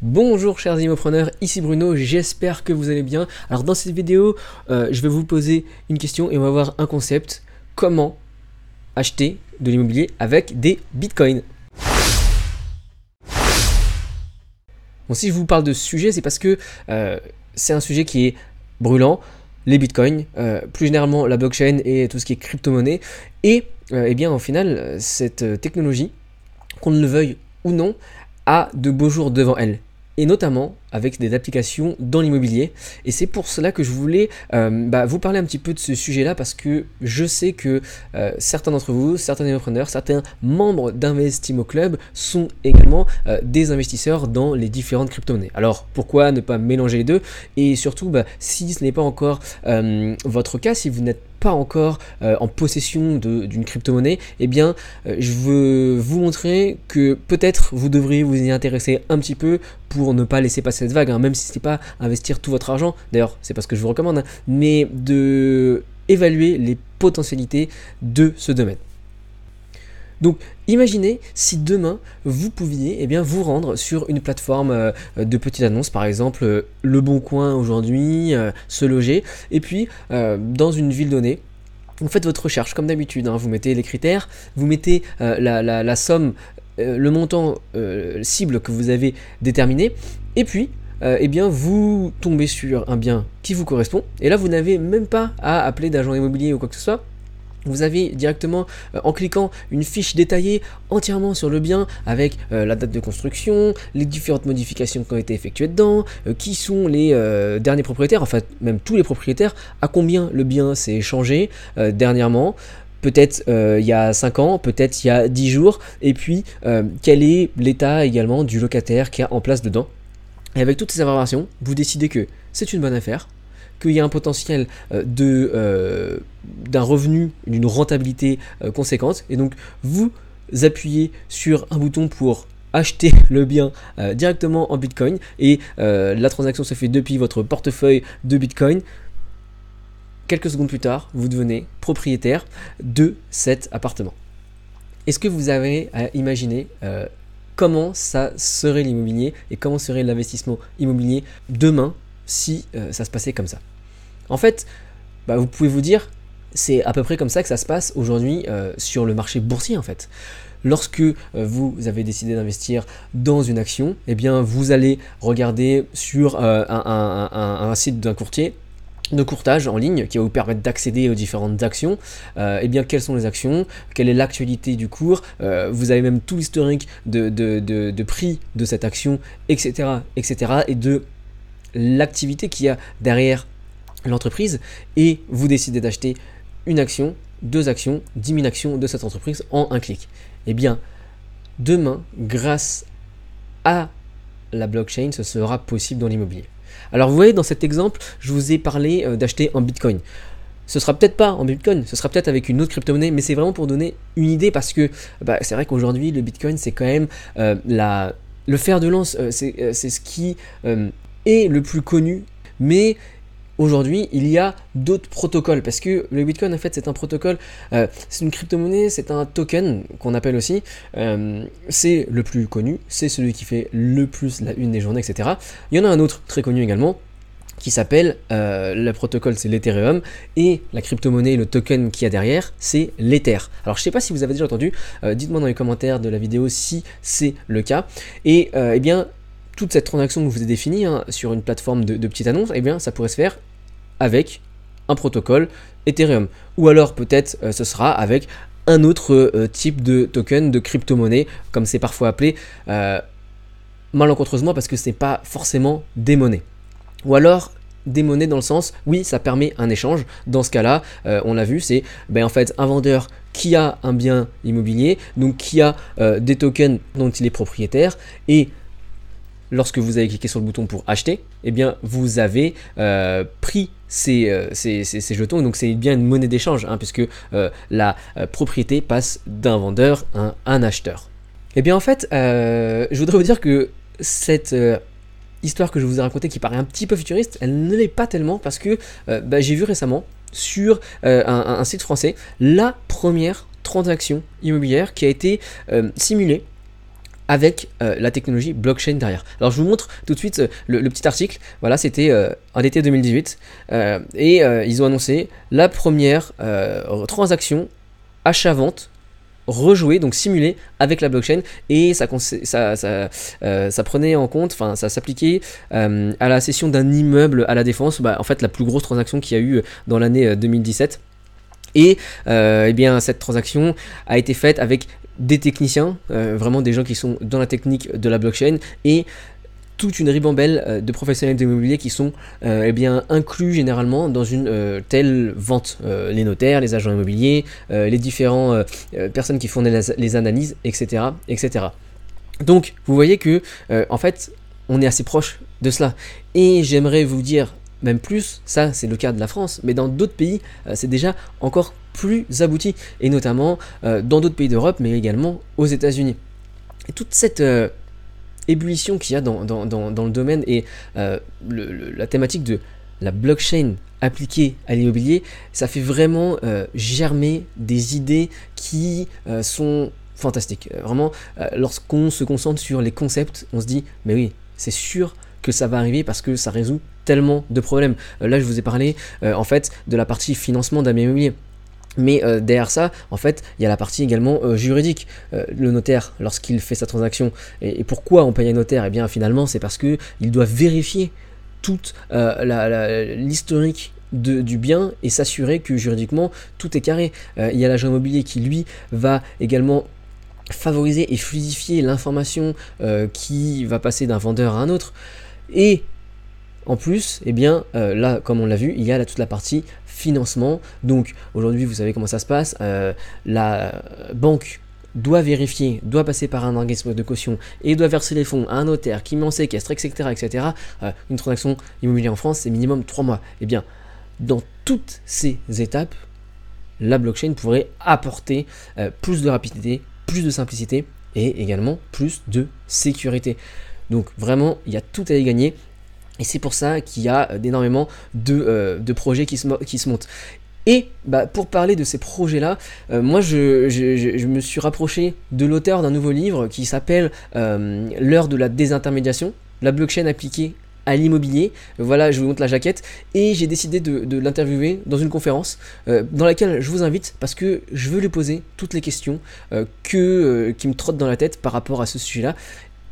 Bonjour chers immopreneurs, ici Bruno, j'espère que vous allez bien. Alors dans cette vidéo, je vais vous poser une question et on va voir un concept. Comment acheter de l'immobilier avec des bitcoins? Bon, si je vous parle de ce sujet, c'est parce que c'est un sujet qui est brûlant. Les bitcoins, plus généralement la blockchain et tout ce qui est crypto-monnaie. Et eh bien au final, cette technologie, qu'on ne le veuille ou non, a de beaux jours devant elle. Et notamment avec des applications dans l'immobilier. Et c'est pour cela que je voulais vous parler un petit peu de ce sujet-là, parce que je sais que certains d'entre vous, certains entrepreneurs, certains membres d'Investimo Club sont également des investisseurs dans les différentes crypto-monnaies. Alors pourquoi ne pas mélanger les deux? Et surtout, si ce n'est pas encore votre cas, si vous n'êtes pas encore en possession d'une crypto-monnaie, eh bien je veux vous montrer que peut-être vous devriez vous y intéresser un petit peu pour ne pas laisser passer cette vague, même si ce n'est pas investir tout votre argent, d'ailleurs c'est pas ce que je vous recommande, mais de évaluer les potentialités de ce domaine. Donc imaginez si demain vous pouviez vous rendre sur une plateforme de petites annonces, par exemple Le Bon Coin aujourd'hui, Se Loger, et puis dans une ville donnée, vous faites votre recherche comme d'habitude, vous mettez les critères, vous mettez la somme, le montant cible que vous avez déterminé, et puis vous tombez sur un bien qui vous correspond, et là vous n'avez même pas à appeler d'agent immobilier ou quoi que ce soit. Vous avez directement, en cliquant, une fiche détaillée entièrement sur le bien avec la date de construction, les différentes modifications qui ont été effectuées dedans, qui sont les derniers propriétaires, en fait même tous les propriétaires, à combien le bien s'est échangé dernièrement, peut-être il y a 5 ans, peut-être il y a 10 jours, et puis quel est l'état également du locataire qui est en place dedans. Et avec toutes ces informations, vous décidez que c'est une bonne affaire, qu'il y a un potentiel d'un revenu, d'une rentabilité conséquente, et donc vous appuyez sur un bouton pour acheter le bien directement en Bitcoin, et la transaction se fait depuis votre portefeuille de Bitcoin. Quelques secondes plus tard, vous devenez propriétaire de cet appartement. Est-ce que vous avez imaginé comment ça serait l'immobilier et comment serait l'investissement immobilier demain si ça se passait comme ça? En fait, vous pouvez vous dire, c'est à peu près comme ça que ça se passe aujourd'hui sur le marché boursier en fait. Lorsque vous avez décidé d'investir dans une action, vous allez regarder sur un site d'un courtier de courtage en ligne qui va vous permettre d'accéder aux différentes actions, quelles sont les actions, quelle est l'actualité du cours, vous avez même tout l'historique de prix de cette action, etc., et de l'activité qu'il y a derrière l'entreprise, et vous décidez d'acheter une action, 2 actions, 10 000 actions de cette entreprise en un clic. Demain, grâce à la blockchain, ce sera possible dans l'immobilier. Alors vous voyez, dans cet exemple, je vous ai parlé d'acheter en Bitcoin. Ce sera peut-être pas en Bitcoin, ce sera peut-être avec une autre crypto-monnaie, mais c'est vraiment pour donner une idée, parce que c'est vrai qu'aujourd'hui, le Bitcoin, c'est quand même le fer de lance, c'est ce qui est le plus connu, mais aujourd'hui, il y a d'autres protocoles, parce que le Bitcoin, en fait, c'est un protocole, c'est une crypto-monnaie, c'est un token qu'on appelle aussi, c'est le plus connu, c'est celui qui fait le plus la une des journées, etc. Il y en a un autre très connu également, qui s'appelle, le protocole c'est l'Ethereum, et la crypto-monnaie, le token qu'il y a derrière, c'est l'Ether. Alors je sais pas si vous avez déjà entendu, dites-moi dans les commentaires de la vidéo si c'est le cas, et toute cette transaction que je vous ai définie sur une plateforme de petites annonces, ça pourrait se faire avec un protocole Ethereum. Ou alors peut-être ce sera avec un autre type de token, de crypto-monnaie, comme c'est parfois appelé, malencontreusement, parce que ce n'est pas forcément des monnaies. Ou alors des monnaies dans le sens, oui, ça permet un échange. Dans ce cas-là, on l'a vu, c'est en fait un vendeur qui a un bien immobilier, donc qui a des tokens dont il est propriétaire, et lorsque vous avez cliqué sur le bouton pour acheter, vous avez pris ces jetons, donc c'est bien une monnaie d'échange, puisque la propriété passe d'un vendeur à un acheteur. En fait, je voudrais vous dire que cette histoire que je vous ai racontée, qui paraît un petit peu futuriste, elle ne l'est pas tellement, parce que j'ai vu récemment sur un site français la première transaction immobilière qui a été simulée avec la technologie blockchain derrière. Alors je vous montre tout de suite le petit article. Voilà, c'était en été 2018 et ils ont annoncé la première transaction achat-vente rejouée, donc simulée avec la blockchain, et ça prenait en compte, enfin ça s'appliquait à la cession d'un immeuble à la Défense, en fait la plus grosse transaction qu'il y a eu dans l'année 2017. Et eh bien cette transaction a été faite avec des techniciens, vraiment des gens qui sont dans la technique de la blockchain, et toute une ribambelle de professionnels de l'immobilier qui sont eh bien, inclus généralement dans une telle vente. Les notaires, les agents immobiliers, les différentes personnes qui font les analyses, etc., etc. Donc vous voyez que en fait on est assez proche de cela. Et j'aimerais vous dire même plus, ça c'est le cas de la France, mais dans d'autres pays c'est déjà encore plus abouti, et notamment dans d'autres pays d'Europe, mais également aux États-Unis. Et toute cette ébullition qu'il y a dans le domaine et la thématique de la blockchain appliquée à l'immobilier, ça fait vraiment germer des idées qui sont fantastiques. Vraiment, lorsqu'on se concentre sur les concepts, on se dit, mais oui, c'est sûr que ça va arriver parce que ça résout tellement de problèmes. Là, je vous ai parlé en fait de la partie financement d'un bien immobilier. Mais derrière ça, en fait, il y a la partie également juridique. Le notaire, lorsqu'il fait sa transaction, et pourquoi on paye un notaire? Eh bien, finalement, c'est parce qu'il doit vérifier toute l'historique du bien et s'assurer que juridiquement, tout est carré. Il y a l'agent immobilier qui, lui, va également favoriser et fluidifier l'information qui va passer d'un vendeur à un autre. Et en plus, eh bien, là, comme on l'a vu, il y a toute la partie financement. Donc aujourd'hui, vous savez comment ça se passe. La banque doit vérifier, doit passer par un organisme de caution et doit verser les fonds à un notaire qui met en séquestre, etc. etc. Une transaction immobilière en France, c'est minimum 3 mois. Eh bien, dans toutes ces étapes, la blockchain pourrait apporter plus de rapidité, plus de simplicité et également plus de sécurité. Donc vraiment, il y a tout à y gagner. Et c'est pour ça qu'il y a énormément de projets qui se montent. Et pour parler de ces projets-là, moi je me suis rapproché de l'auteur d'un nouveau livre qui s'appelle L'heure de la désintermédiation, la blockchain appliquée à l'immobilier. Voilà, je vous montre la jaquette. Et j'ai décidé de l'interviewer dans une conférence dans laquelle je vous invite parce que je veux lui poser toutes les questions qui me trottent dans la tête par rapport à ce sujet-là.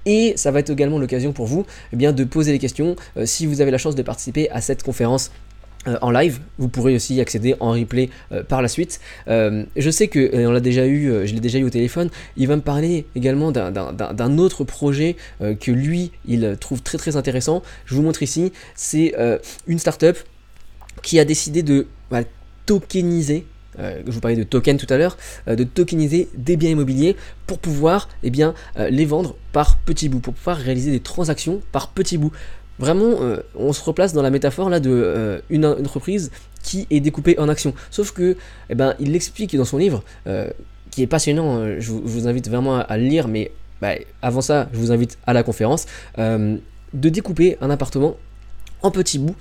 Et ça va être également l'occasion pour vous de poser les questions. Si vous avez la chance de participer à cette conférence en live, vous pourrez aussi y accéder en replay par la suite. Je sais que je l'ai déjà eu au téléphone. Il va me parler également d'un autre projet que lui, il trouve très très intéressant. Je vous montre ici. C'est une startup qui a décidé de tokeniser. Je vous parlais de token tout à l'heure, de tokeniser des biens immobiliers pour pouvoir les vendre par petits bouts, pour pouvoir réaliser des transactions par petits bouts. Vraiment, on se replace dans la métaphore là de une entreprise qui est découpée en actions. Sauf que, il l'explique dans son livre, qui est passionnant. Je vous invite vraiment à le lire, mais avant ça, je vous invite à la conférence, de découper un appartement en petits bouts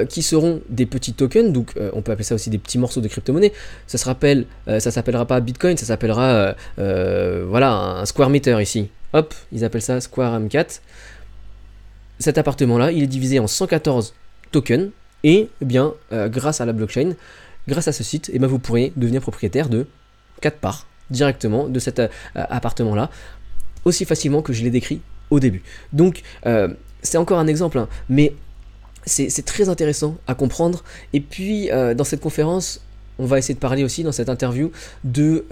qui seront des petits tokens, donc on peut appeler ça aussi des petits morceaux de crypto-monnaie. Ça s'appellera pas Bitcoin, ça s'appellera un square meter ici. Hop, ils appellent ça square M4. Cet appartement-là, il est divisé en 114 tokens et grâce à la blockchain, grâce à ce site, vous pourrez devenir propriétaire de 4 parts directement de cet appartement-là, aussi facilement que je l'ai décrit au début. Donc, c'est encore un exemple, mais c'est très intéressant à comprendre. Et puis dans cette conférence, on va essayer de parler aussi dans cette interview de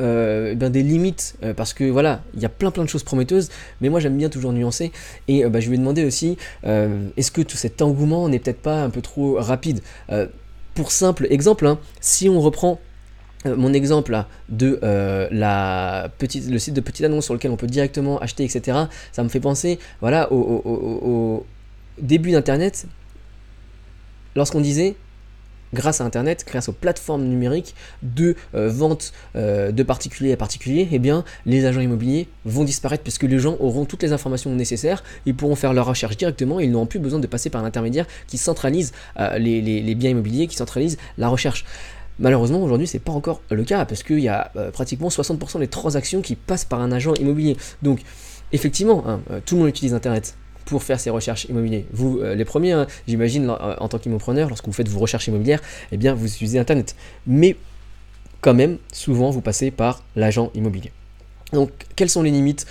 des limites, parce que voilà, il y a plein de choses prometteuses, mais moi j'aime bien toujours nuancer. Et je lui ai demandé aussi, est-ce que tout cet engouement n'est peut-être pas un peu trop rapide? Pour simple exemple, si on reprend mon exemple là, de le site de petite annonce sur lequel on peut directement acheter, etc., ça me fait penser au début d'Internet. Lorsqu'on disait, grâce à Internet, grâce aux plateformes numériques de vente de particulier à particulier, les agents immobiliers vont disparaître parce que les gens auront toutes les informations nécessaires, ils pourront faire leur recherche directement, ils n'auront plus besoin de passer par un intermédiaire qui centralise les biens immobiliers, qui centralise la recherche. Malheureusement, aujourd'hui, c'est pas encore le cas parce qu'il y a pratiquement 60% des transactions qui passent par un agent immobilier. Donc, effectivement, hein, tout le monde utilise Internet pour faire ses recherches immobilières. Vous, les premiers, hein, j'imagine, en tant qu'immopreneur, lorsque vous faites vos recherches immobilières, eh bien, vous utilisez Internet. Mais quand même, souvent, vous passez par l'agent immobilier. Donc, quelles sont les limites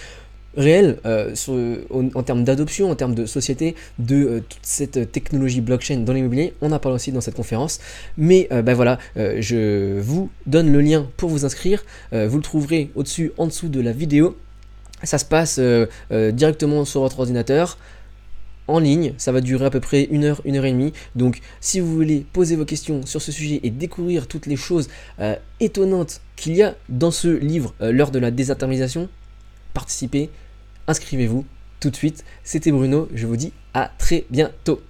réelles en termes d'adoption, en termes de société, de toute cette technologie blockchain dans l'immobilier? On en parle aussi dans cette conférence. Mais voilà, je vous donne le lien pour vous inscrire. Vous le trouverez au-dessus, en dessous de la vidéo. Ça se passe directement sur votre ordinateur, en ligne. Ça va durer à peu près 1 heure, 1 heure et demie. Donc si vous voulez poser vos questions sur ce sujet et découvrir toutes les choses étonnantes qu'il y a dans ce livre, L'heure de la désintermédiation, participez, inscrivez-vous tout de suite. C'était Bruno, je vous dis à très bientôt.